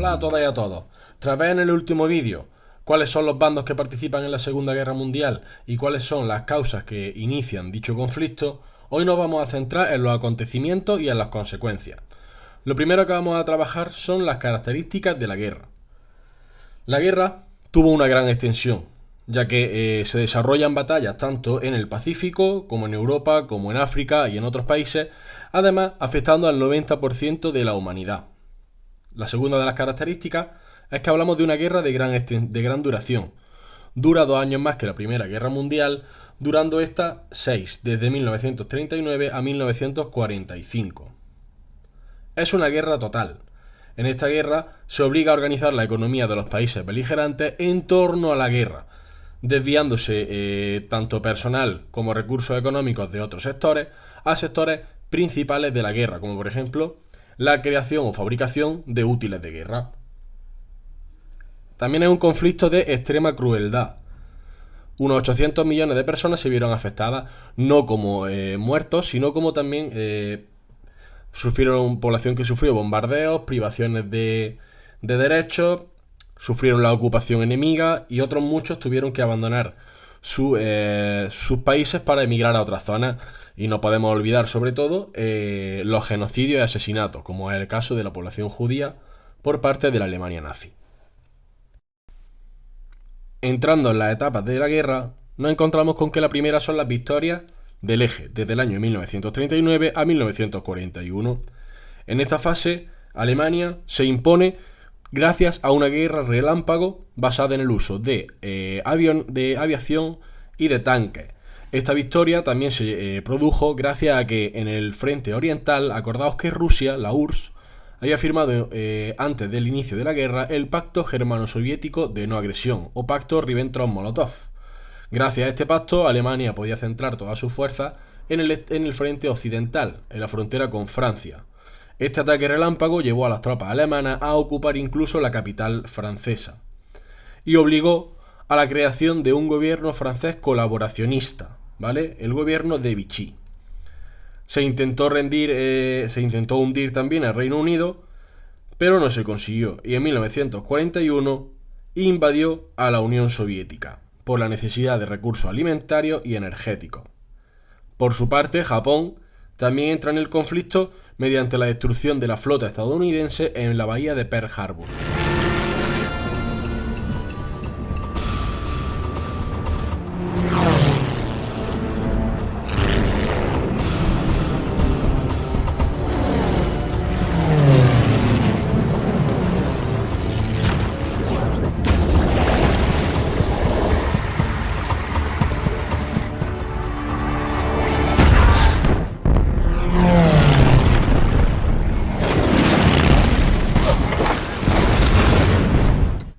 Hola a todas y a todos. Tras ver en el último vídeo cuáles son los bandos que participan en la Segunda Guerra Mundial y cuáles son las causas que inician dicho conflicto, hoy nos vamos a centrar en los acontecimientos y en las consecuencias. Lo primero que vamos a trabajar son las características de la guerra. La guerra tuvo una gran extensión, ya que se desarrollan batallas tanto en el Pacífico como en Europa, como en África y en otros países, además afectando al 90% de la humanidad. La segunda de las características es que hablamos de una guerra de gran duración. Dura 2 años más que la Primera Guerra Mundial, durando esta 6, desde 1939 a 1945. Es una guerra total. En esta guerra se obliga a organizar la economía de los países beligerantes en torno a la guerra, desviándose tanto personal como recursos económicos de otros sectores a sectores principales de la guerra, como por ejemplo la creación o fabricación de útiles de guerra. También es un conflicto de extrema crueldad. Unos 800 millones de personas se vieron afectadas, no como muertos, sino como también sufrieron población que sufrió bombardeos, privaciones de derechos, sufrieron la ocupación enemiga y otros muchos tuvieron que abandonar sus países para emigrar a otras zonas. Y no podemos olvidar, sobre todo, los genocidios y asesinatos, como es el caso de la población judía por parte de la Alemania nazi. Entrando en las etapas de la guerra, nos encontramos con que la primera son las victorias del eje, desde el año 1939 a 1941. En esta fase, Alemania se impone gracias a una guerra relámpago basada en el uso de aviación y de tanques. Esta victoria también se produjo gracias a que en el frente oriental, acordaos que Rusia, la URSS, había firmado antes del inicio de la guerra el Pacto Germano-Soviético de No Agresión, o Pacto Ribbentrop-Molotov. Gracias a este pacto, Alemania podía centrar todas sus fuerzas en el frente occidental, en la frontera con Francia. Este ataque relámpago llevó a las tropas alemanas a ocupar incluso la capital francesa y obligó a la creación de un gobierno francés colaboracionista, ¿vale? El gobierno de Vichy. Se intentó hundir también al Reino Unido, pero no se consiguió, y en 1941 invadió a la Unión Soviética por la necesidad de recursos alimentarios y energéticos. Por su parte, Japón también entra en el conflicto mediante la destrucción de la flota estadounidense en la bahía de Pearl Harbor.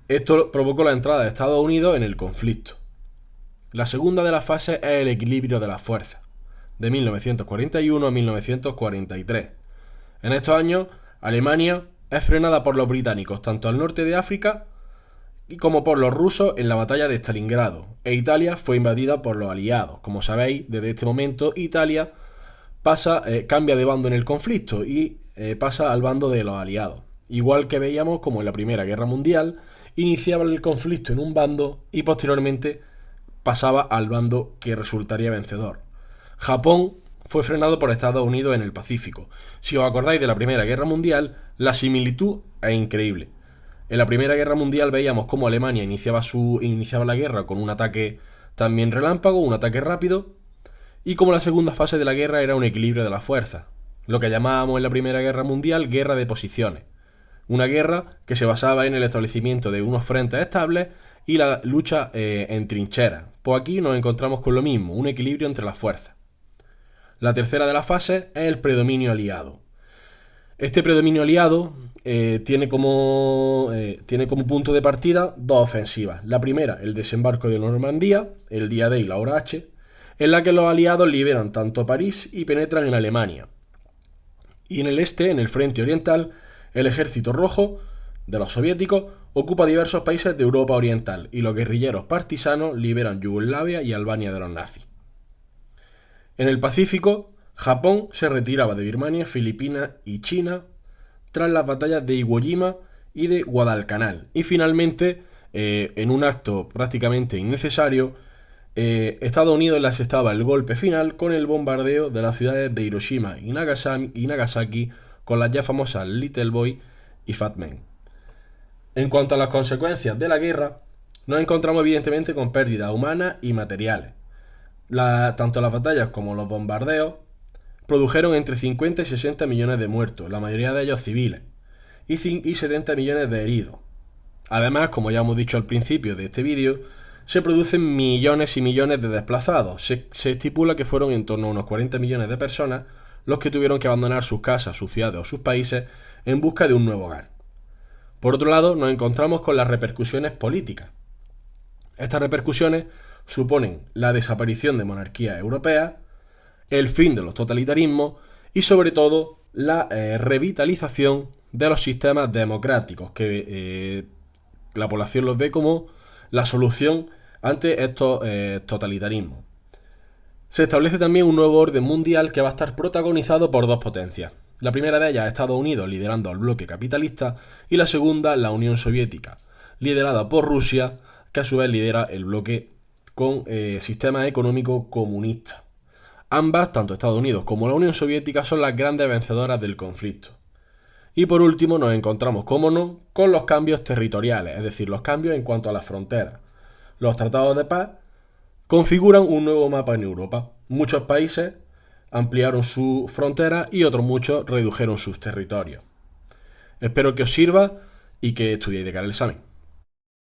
Esto provocó la entrada de Estados Unidos en el conflicto. La segunda de las fases es el equilibrio de las fuerzas, de 1941 a 1943. En estos años, Alemania es frenada por los británicos tanto al norte de África como por los rusos en la batalla de Stalingrado, e Italia fue invadida por los aliados. Como sabéis, desde este momento Italia cambia de bando en el conflicto y pasa al bando de los aliados. Igual que veíamos como en la Primera Guerra Mundial, iniciaba el conflicto en un bando y posteriormente pasaba al bando que resultaría vencedor. Japón fue frenado por Estados Unidos en el Pacífico. Si os acordáis de la Primera Guerra Mundial, la similitud es increíble. En la Primera Guerra Mundial veíamos cómo Alemania iniciaba la guerra con un ataque también relámpago, un ataque rápido, y como la segunda fase de la guerra era un equilibrio de las fuerzas, lo que llamábamos en la Primera Guerra Mundial guerra de posiciones. Una guerra que se basaba en el establecimiento de unos frentes estables y la lucha en trincheras. Pues aquí nos encontramos con lo mismo, un equilibrio entre las fuerzas. La tercera de las fases es el predominio aliado. Este predominio aliado tiene como punto de partida dos ofensivas. La primera, el desembarco de Normandía, el día D y la hora H, en la que los aliados liberan tanto París y penetran en Alemania. Y en el este, en el frente oriental, el ejército rojo de los soviéticos ocupa diversos países de Europa Oriental y los guerrilleros partisanos liberan Yugoslavia y Albania de los nazis. En el Pacífico, Japón se retiraba de Birmania, Filipinas y China tras las batallas de Iwo Jima y de Guadalcanal. Y finalmente, en un acto prácticamente innecesario, Estados Unidos le asestaba el golpe final con el bombardeo de las ciudades de Hiroshima y Nagasaki con las ya famosas Little Boy y Fat Man. En cuanto a las consecuencias de la guerra, nos encontramos evidentemente con pérdidas humanas y materiales. Tanto las batallas como los bombardeos produjeron entre 50 y 60 millones de muertos, la mayoría de ellos civiles, y 70 millones de heridos. Además, como ya hemos dicho al principio de este vídeo, se producen millones y millones de desplazados. Se estipula que fueron en torno a unos 40 millones de personas los que tuvieron que abandonar sus casas, sus ciudades o sus países en busca de un nuevo hogar. Por otro lado, nos encontramos con las repercusiones políticas. Estas repercusiones suponen la desaparición de monarquías europeas, el fin de los totalitarismos y sobre todo la revitalización de los sistemas democráticos, que la población los ve como la solución ante estos totalitarismos. Se establece también un nuevo orden mundial que va a estar protagonizado por dos potencias. La primera de ellas, Estados Unidos, liderando al bloque capitalista, y la segunda, la Unión Soviética, liderada por Rusia, que a su vez lidera el bloque con sistema económico comunista. Ambas, tanto Estados Unidos como la Unión Soviética, son las grandes vencedoras del conflicto. Y por último nos encontramos, como no, con los cambios territoriales, es decir, los cambios en cuanto a las fronteras. Los tratados de paz configuran un nuevo mapa en Europa. Muchos países ampliaron sus fronteras y otros muchos redujeron sus territorios. Espero que os sirva y que estudiéis de cara al examen.